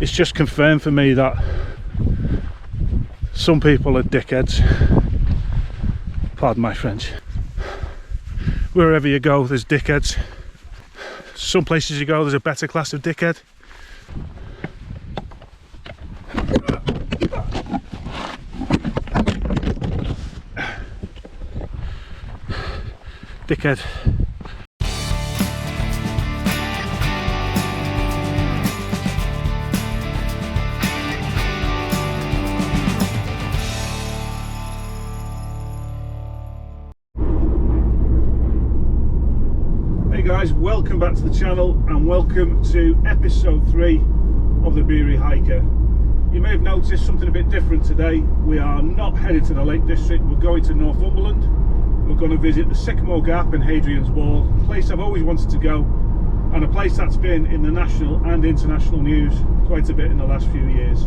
it's just confirmed for me that some people are dickheads. Pardon my French. Wherever you go, there's dickheads. Some places you go, there's a better class of dickhead. Dickhead. Hey guys, welcome back to the channel and welcome to episode 3 of the Beery hiker. You may have noticed something a bit different today. We are not headed to the Lake District, we're going to Northumberland. We're going to visit the Sycamore Gap and Hadrian's Wall, a place I've always wanted to go, and a place that's been in the national and international news quite a bit in the last few years.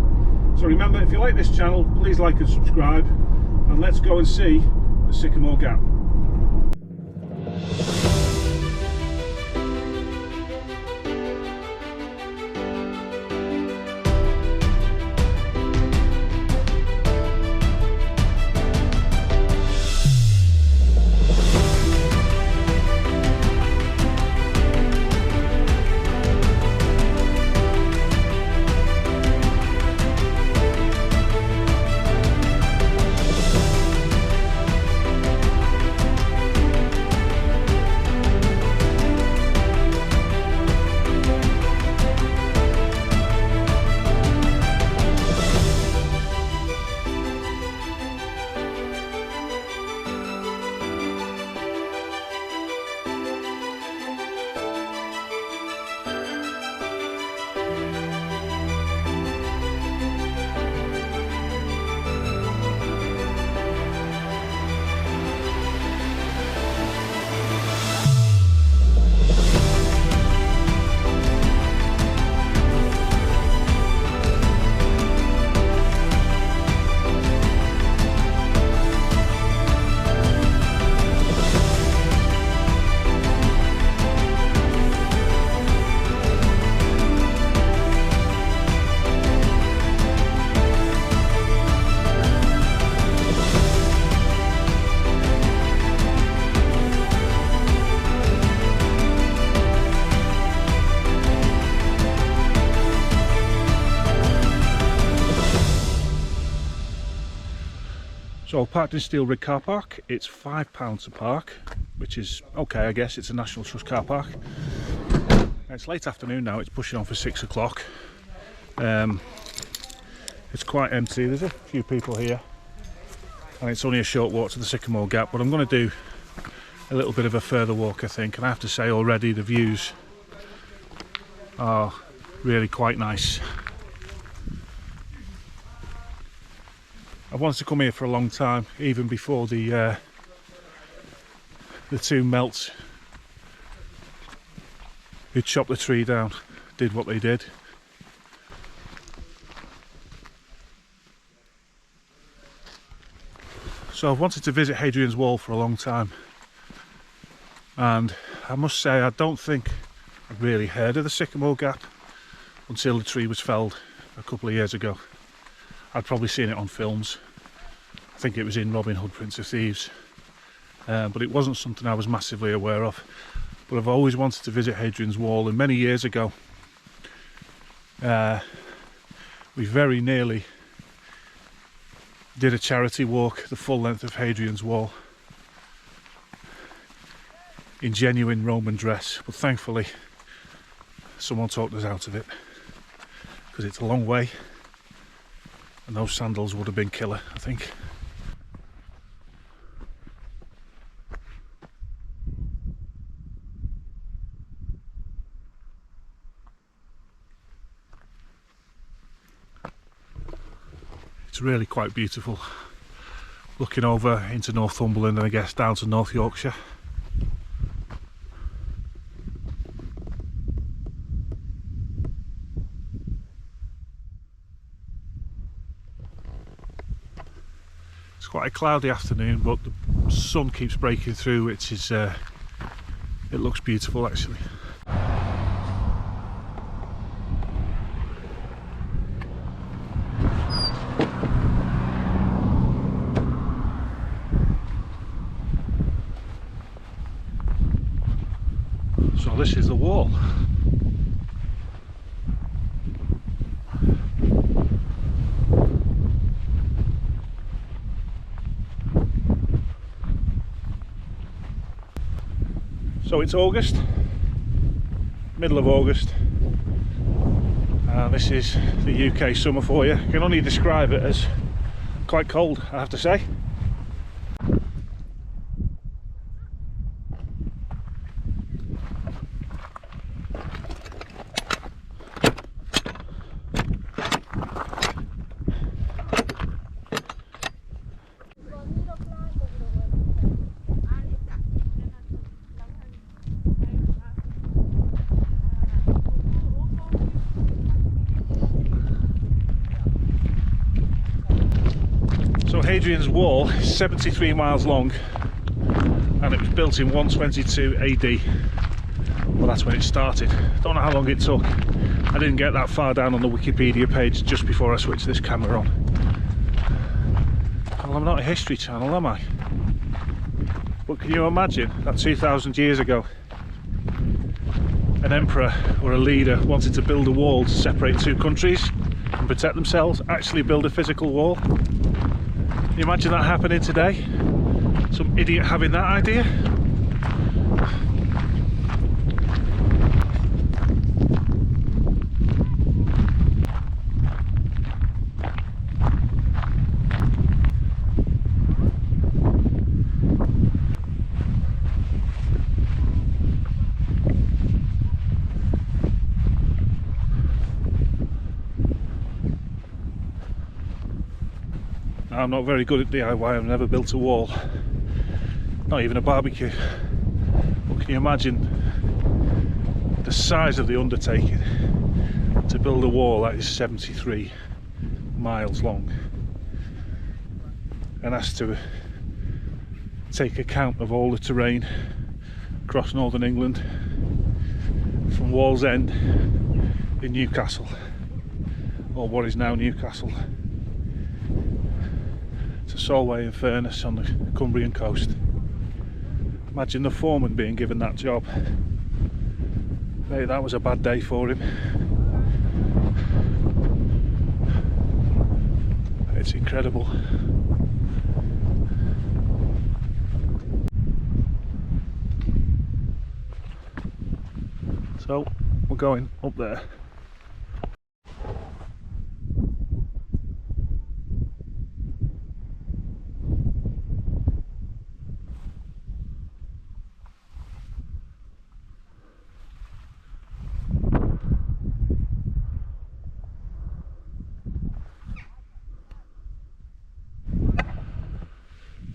So remember, if you like this channel, please like and subscribe, and let's go and see the Sycamore Gap. So parked in Steel Rig car park. It's £5 to park, which is okay, I guess. It's a National Trust car park. It's late afternoon now, it's pushing on for 6 o'clock. It's quite empty, there's a few people here, and it's only a short walk to the Sycamore Gap, but I'm going to do a little bit of a further walk, I think, and I have to say already the views are really quite nice. I've wanted to come here for a long time, even before the two melts who chopped the tree down did what they did. So I've wanted to visit Hadrian's Wall for a long time, and I must say I don't think I'd really heard of the Sycamore Gap until the tree was felled a couple of years ago. I'd probably seen it on films. I think it was in Robin Hood, Prince of Thieves, but it wasn't something I was massively aware of. But I've always wanted to visit Hadrian's Wall, and many years ago we very nearly did a charity walk the full length of Hadrian's Wall in genuine Roman dress, but thankfully someone talked us out of it, because it's a long way and those sandals would have been killer, I think. It's really quite beautiful, looking over into Northumberland and I guess down to North Yorkshire. It's quite a cloudy afternoon, but the sun keeps breaking through, which is it looks beautiful actually. this is the wall. So it's August, middle of August, and this is the UK summer for you. I can only describe it as quite cold, I have to say. So Hadrian's wall is 73 miles long and it was built in 122 AD. Well, that's when it started. Don't know how long it took. I didn't get that far down on the Wikipedia page just before I switched this camera on. Well, I'm not a history channel, am I? But can you imagine that 2,000 years ago an emperor or a leader wanted to build a wall to separate two countries and protect themselves, actually build a physical wall? Can you imagine that happening today? Some idiot having that idea? I'm not very good at DIY, I've never built a wall, not even a barbecue. But can you imagine the size of the undertaking to build a wall that is 73 miles long and has to take account of all the terrain across northern England from Wallsend in Newcastle, or what is now Newcastle, to Solway and Furness on the Cumbrian coast. Imagine the foreman being given that job. Mate, that was a bad day for him. It's incredible. So we're going up there.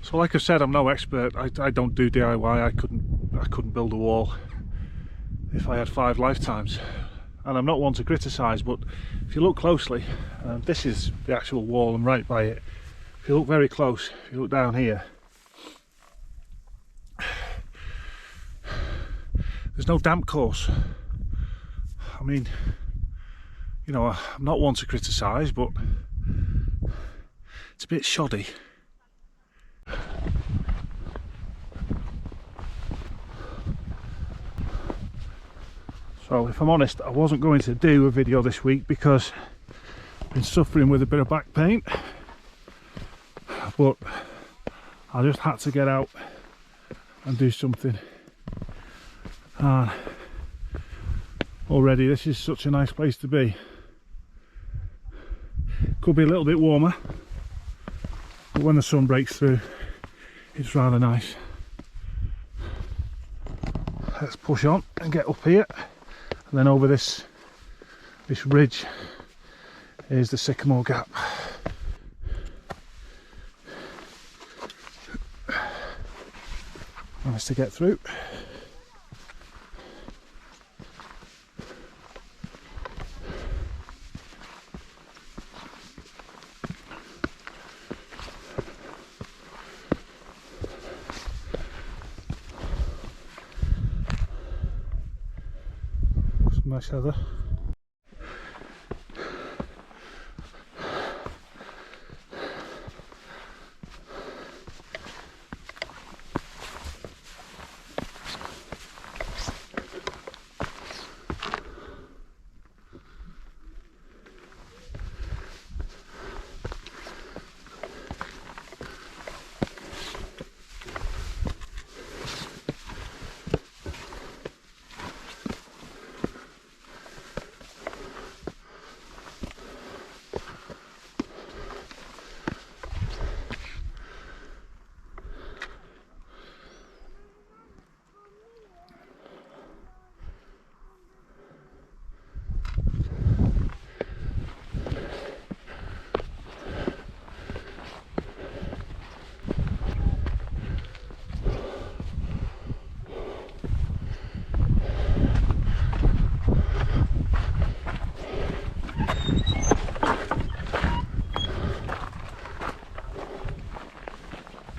So like I said, I'm no expert. I don't do DIY. I couldn't build a wall if I had 5 lifetimes. And I'm not one to criticise, but if you look closely, this is the actual wall and right by it. If you look very close, if you look down here, there's no damp course. I mean, you know, I'm not one to criticise, but it's a bit shoddy. So if I'm honest, I wasn't going to do a video this week because I've been suffering with a bit of back pain, but I just had to get out and do something. And already this is such a nice place to be. Could be a little bit warmer, but when the sun breaks through, it's rather nice. Let's push on and get up here, and then over this ridge is the Sycamore Gap. Nice to get through. Nice heather.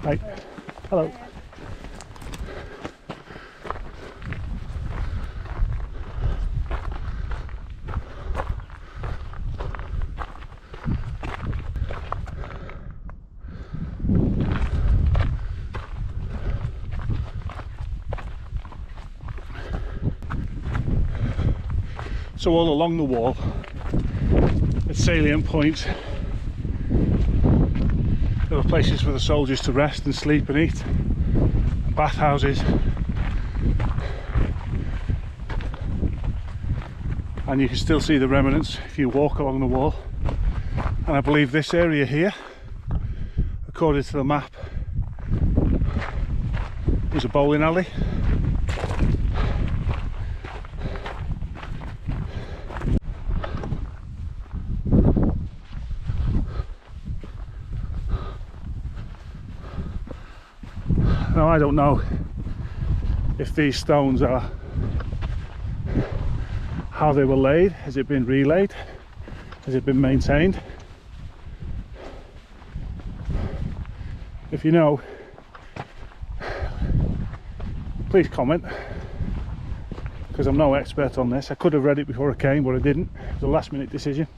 Hi. Hello. So all along the wall, at salient points, there were places for the soldiers to rest and sleep and eat, and bathhouses, and you can still see the remnants if you walk along the wall. And I believe this area here, according to the map, was a bowling alley. Now I don't know if these stones are how they were laid. Has it been relaid? Has it been maintained? If you know, please comment, because I'm no expert on this. I could have read it before I came, but I didn't. It was a last minute decision.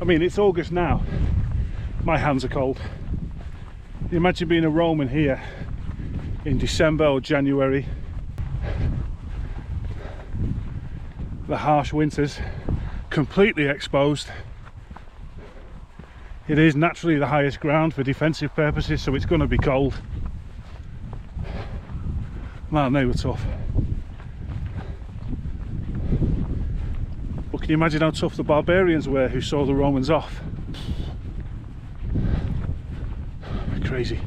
I mean, it's August now. My hands are cold. You imagine being a Roman here in December or January, the harsh winters, completely exposed. It is naturally the highest ground for defensive purposes, so it's going to be cold. Man, they were tough. But can you imagine how tough the barbarians were who saw the Romans off? Crazy.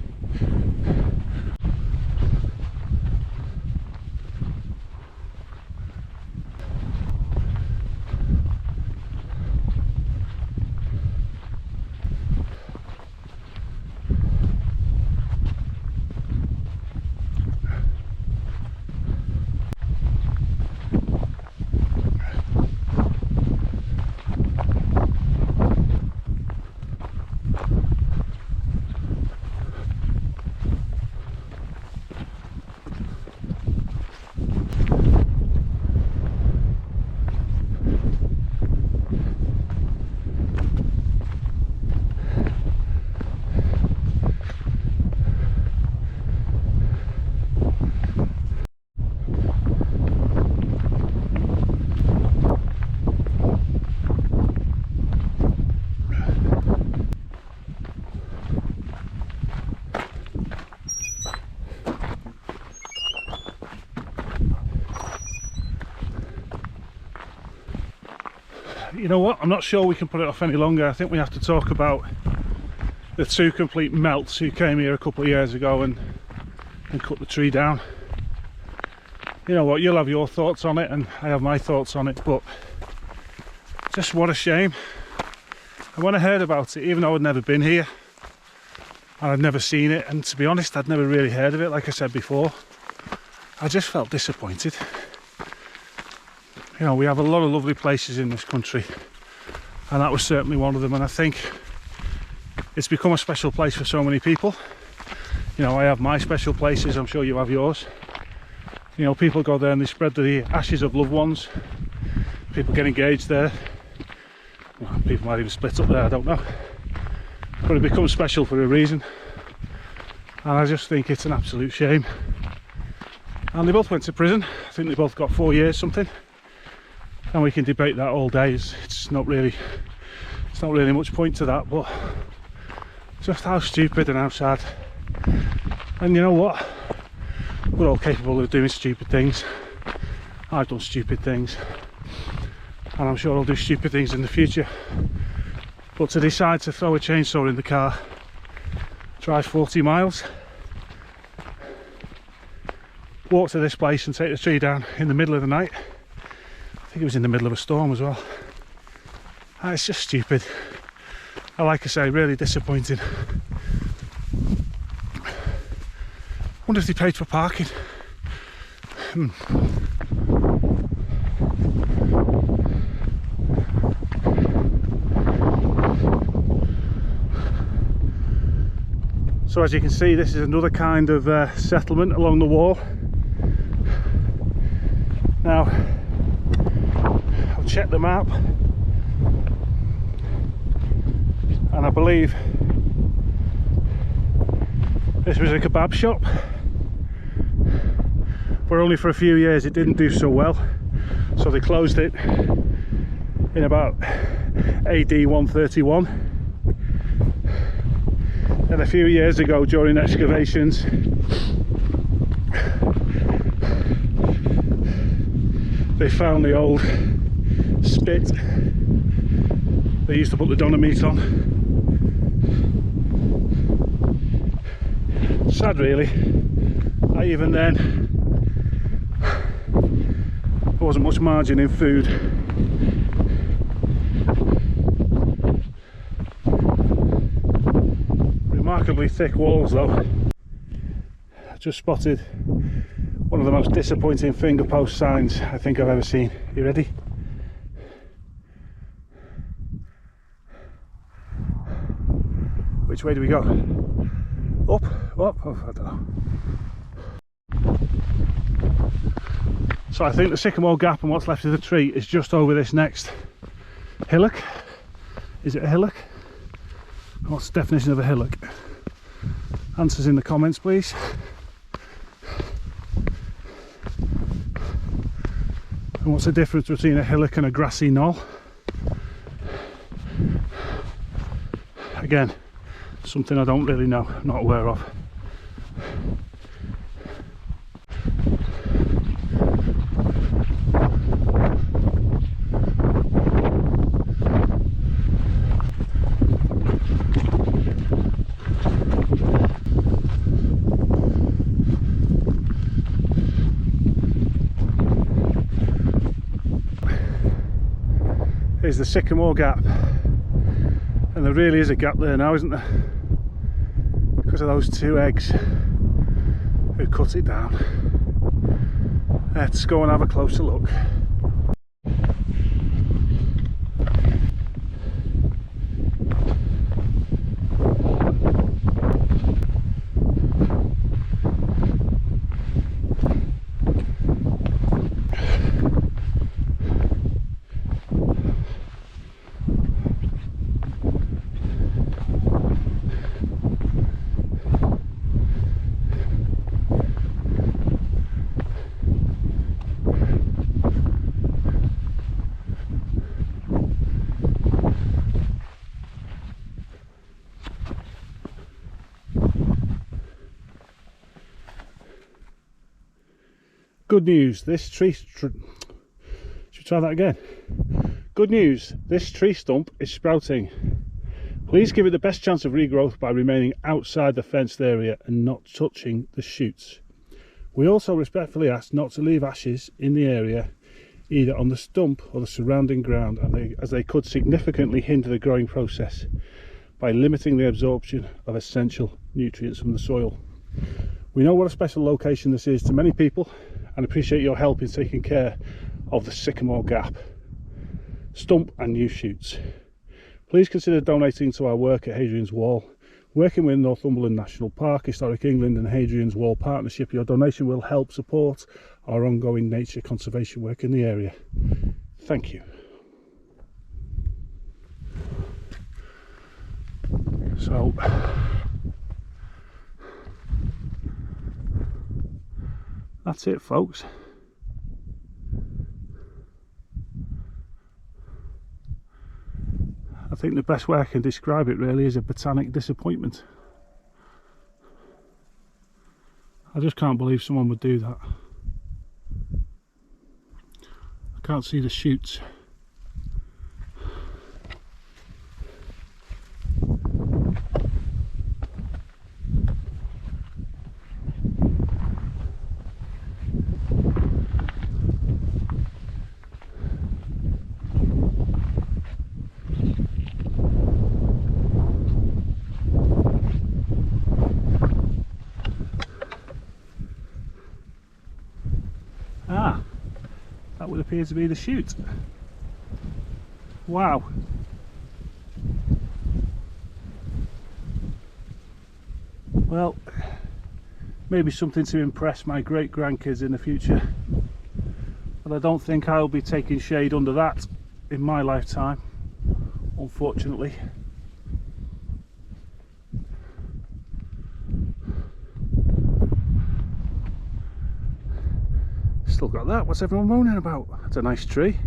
You know what, I'm not sure we can put it off any longer. I think we have to talk about the two complete melts who came here a couple of years ago and cut the tree down. You know what, you'll have your thoughts on it and I have my thoughts on it, but just what a shame. And when I heard about it, even though I'd never been here and I'd never seen it, and to be honest I'd never really heard of it, like I said before, I just felt disappointed. You know, we have a lot of lovely places in this country and that was certainly one of them, and I think it's become a special place for so many people. You know, I have my special places, I'm sure you have yours. You know, people go there and they spread the ashes of loved ones. People get engaged there. Well, people might even split up there, I don't know. But it becomes special for a reason. And I just think it's an absolute shame. And they both went to prison. I think they both got 4 years something. And we can debate that all day. It's not really much point to that, but just how stupid and how sad. And you know what? We're all capable of doing stupid things. I've done stupid things. And I'm sure I'll do stupid things in the future. But to decide to throw a chainsaw in the car, drive 40 miles, walk to this place and take the tree down in the middle of the night. I think it was in the middle of a storm as well. And it's just stupid. And like I say, really disappointing. I wonder if they paid for parking. So as you can see, this is another kind of settlement along the wall. Now, I've checked the map, and I believe this was a kebab shop, but only for a few years. It didn't do so well, so they closed it in about AD 131. And a few years ago, during excavations, they found the old spit they used to put the doner on. Sad really. Even then, there wasn't much margin in food. Remarkably thick walls though. I just spotted one of the most disappointing finger post signs I think I've ever seen. You ready? Which way do we go? Up? Up? Oh, I don't know. So I think the Sycamore Gap and what's left of the tree is just over this next hillock. Is it a hillock? What's the definition of a hillock? Answers in the comments, please. And what's the difference between a hillock and a grassy knoll? Again, something I don't really know, I'm not aware of. Here's the Sycamore Gap, and there really is a gap there now, isn't there? Because of those two eggs who cut it down. Let's go and have a closer look. Good news, this tree... Should we try that again? Good news, this tree stump is sprouting. Please give it the best chance of regrowth by remaining outside the fenced area and not touching the shoots. We also respectfully ask not to leave ashes in the area, either on the stump or the surrounding ground, as they could significantly hinder the growing process by limiting the absorption of essential nutrients from the soil. We know what a special location this is to many people, and appreciate your help in taking care of the Sycamore Gap, stump and new shoots. Please consider donating to our work at Hadrian's Wall. Working with Northumberland National Park, Historic England and Hadrian's Wall Partnership, your donation will help support our ongoing nature conservation work in the area. Thank you. So, that's it, folks. I think the best way I can describe it really is a botanic disappointment. I just can't believe someone would do that. I can't see the shoots. That would appear to be the shoot. Wow. Well, maybe something to impress my great grandkids in the future, but I don't think I'll be taking shade under that in my lifetime, unfortunately. Still got that. What's everyone moaning about? That's a nice tree.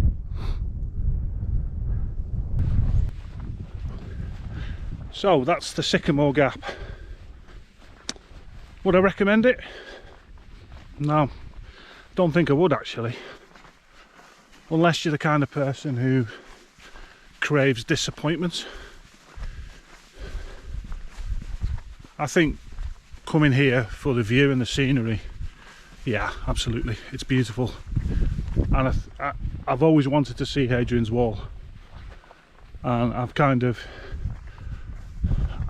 So that's the Sycamore Gap. Would I recommend it? No, don't think I would actually. Unless you're the kind of person who craves disappointment. I think coming here for the view and the scenery, yeah, absolutely, it's beautiful. And I've always wanted to see Hadrian's Wall, and I'm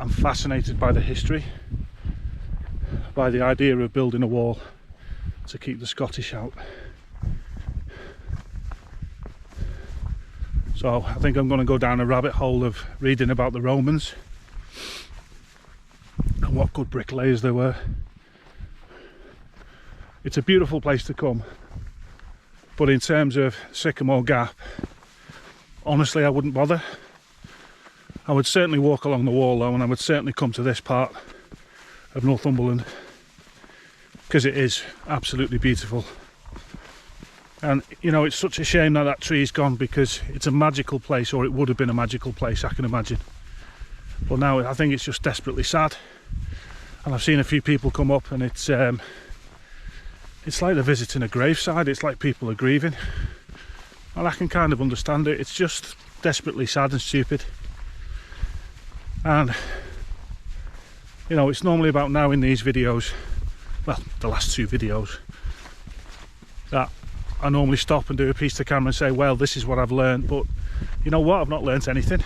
fascinated by the history, by the idea of building a wall to keep the Scottish out. So I think I'm going to go down a rabbit hole of reading about the Romans and what good bricklayers they were. It's a beautiful place to come, but in terms of Sycamore Gap, honestly I wouldn't bother. I would certainly walk along the wall though, and I would certainly come to this part of Northumberland because it is absolutely beautiful. And you know, it's such a shame that that tree's gone, because it's a magical place, or it would have been a magical place, I can imagine. But now I think it's just desperately sad. And I've seen a few people come up, and it's like they're visiting a graveside. It's like people are grieving, and I can kind of understand it. It's just desperately sad and stupid. And you know, it's normally about now in these videos, well, the last two videos, that I normally stop and do a piece to camera and say, well, this is what I've learned. But you know what, I've not learnt anything.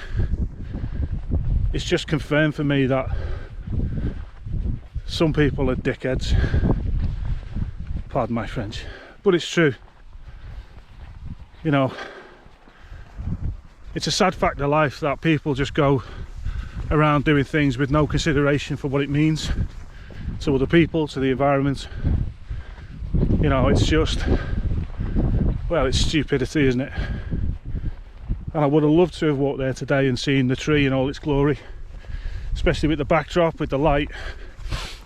It's just confirmed for me that some people are dickheads, pardon my French, but it's true. You know, it's a sad fact of life that people just go around doing things with no consideration for what it means to other people, to the environment. You know, it's just, well, it's stupidity, isn't it? And I would have loved to have walked there today and seen the tree in all its glory, especially with the backdrop, with the light.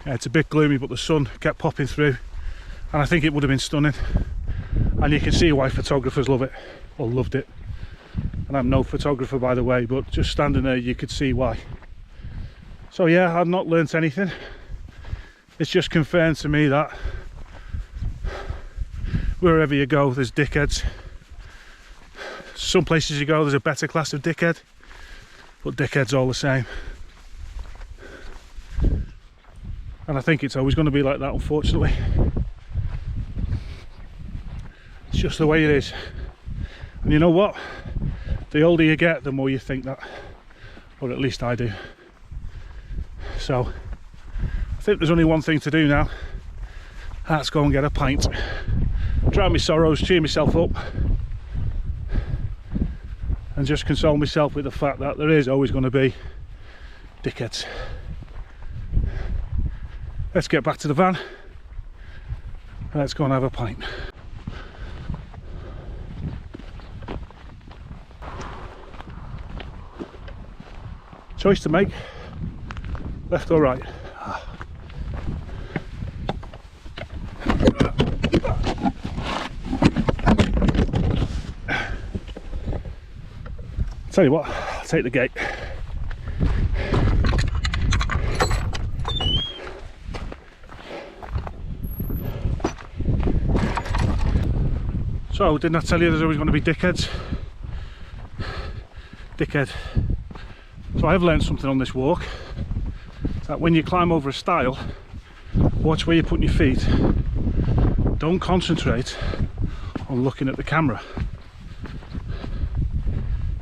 It's a bit gloomy, but the sun kept popping through, and I think it would have been stunning. And you can see why photographers love it, or loved it. And I'm no photographer, by the way, but just standing there you could see why. So yeah, I've not learnt anything. It's just confirmed to me that wherever you go there's dickheads. Some places you go there's a better class of dickhead, but dickheads all the same. And I think it's always going to be like that, unfortunately. It's just the way it is. And you know what? The older you get, the more you think that, or at least I do. So I think there's only one thing to do now. That's go and get a pint, drown my sorrows, cheer myself up, and just console myself with the fact that there is always going to be dickheads. Let's get back to the van. Let's go and have a pint. Choice to make, left or right. Tell you what, I'll take the gate. So, didn't I tell you there's always going to be dickheads? Dickhead. So I have learned something on this walk, that when you climb over a stile, watch where you're putting your feet. Don't concentrate on looking at the camera.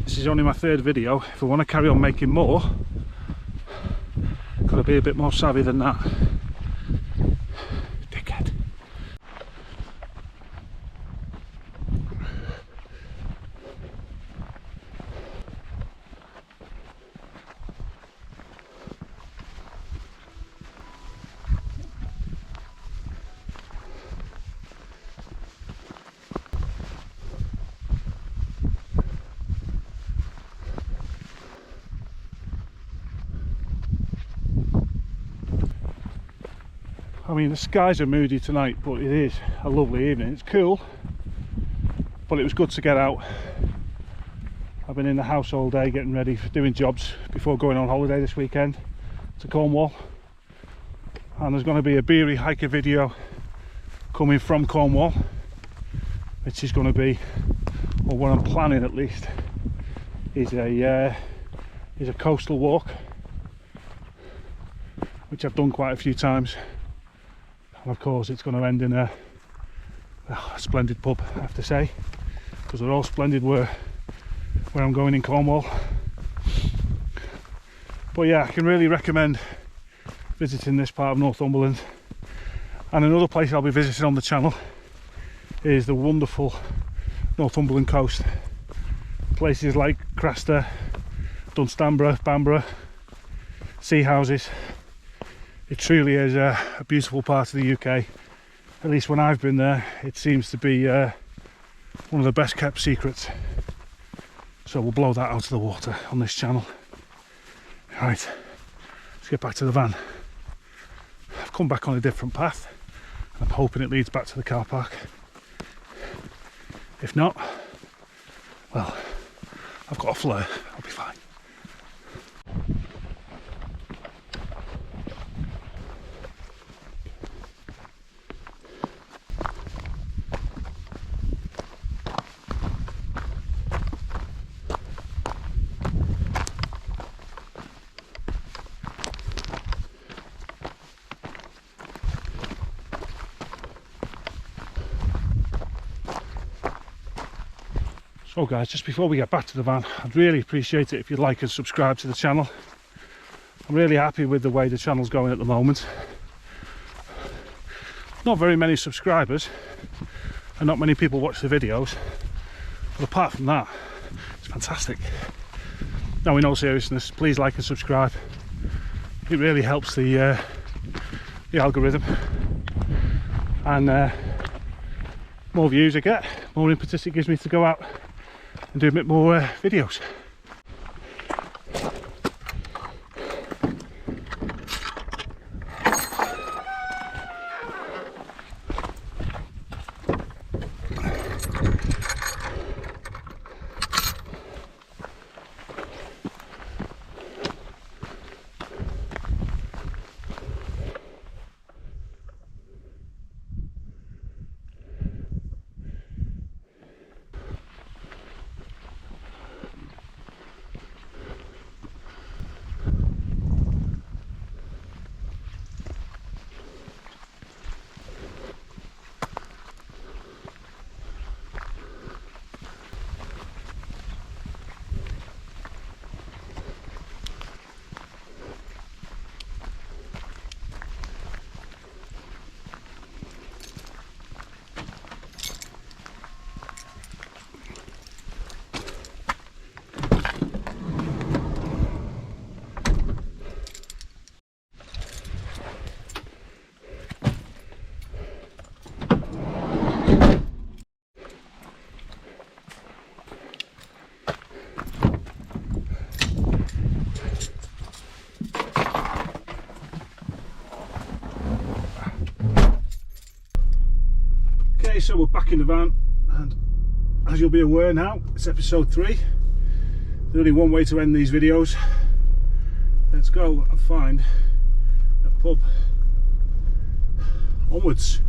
This is only my third video. If I want to carry on making more, got to be a bit more savvy than that. Dickhead. I mean, the skies are moody tonight, but it is a lovely evening. It's cool, but it was good to get out. I've been in the house all day getting ready for doing jobs before going on holiday this weekend to Cornwall. And there's going to be a Beery hiker video coming from Cornwall, which is going to be, or what I'm planning at least, is a coastal walk, which I've done quite a few times. And of course it's going to end in a splendid pub, I have to say, because they're all splendid where I'm going in Cornwall. But yeah, I can really recommend visiting this part of Northumberland. And another place I'll be visiting on the channel is the wonderful Northumberland coast. Places like Craster, Dunstamborough, Bamborough, sea houses. It truly is a beautiful part of the UK. At least when I've been there, it seems to be one of the best kept secrets. So we'll blow that out of the water on this channel. Right, let's get back to the van. I've come back on a different path. I'm hoping it leads back to the car park. If not, well, I've got a flare, I'll be fine. So guys, just before we get back to the van, I'd really appreciate it if you'd like and subscribe to the channel. I'm really happy with the way the channel's going at the moment. Not very many subscribers and not many people watch the videos, but apart from that, it's fantastic. Now, in all seriousness, please like and subscribe. It really helps the algorithm, and more views I get, more impetus it gives me to go out and do a bit more videos. So we're back in the van, and as you'll be aware now, it's episode 3. There's only one way to end these videos. Let's go and find a pub. Onwards.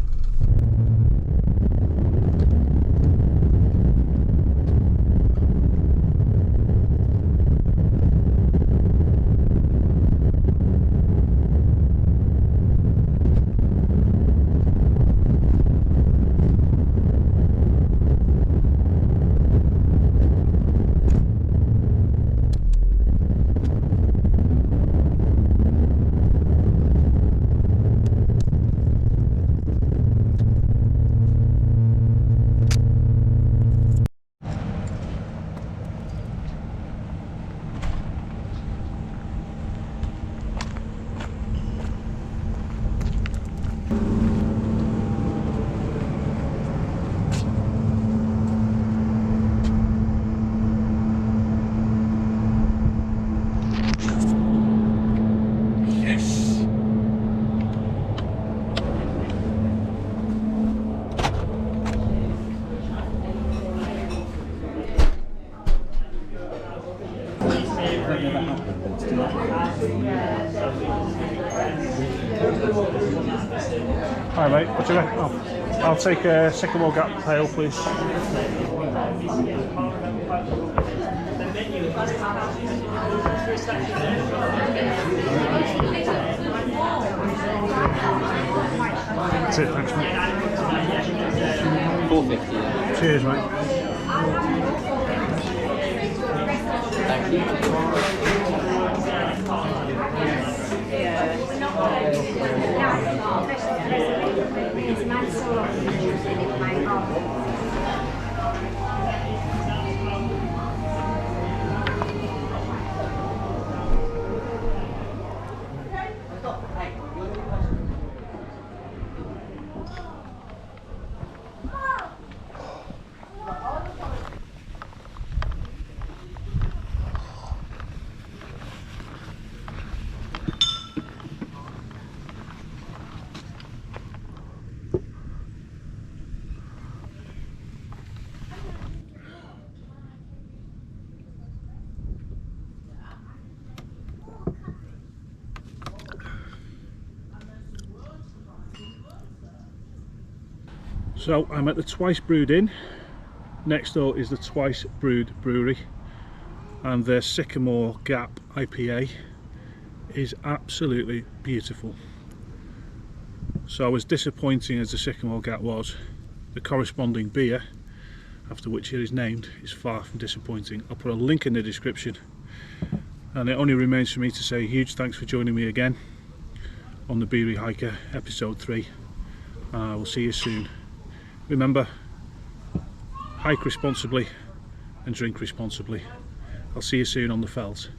that never happened, but it's Hi mate, what do you reckon? I'll take a Sycamore Gap pale, please. That's it, thanks mate. $4.50. Cheers mate. Thank you. So I'm at the Twice Brewed Inn. Next door is the Twice Brewed Brewery, and their Sycamore Gap IPA is absolutely beautiful. So as disappointing as the Sycamore Gap was, the corresponding beer, after which it is named, is far from disappointing. I'll put a link in the description, and it only remains for me to say a huge thanks for joining me again on the Beery Hiker episode 3, and I will see you soon. Remember, hike responsibly and drink responsibly. I'll see you soon on the fells.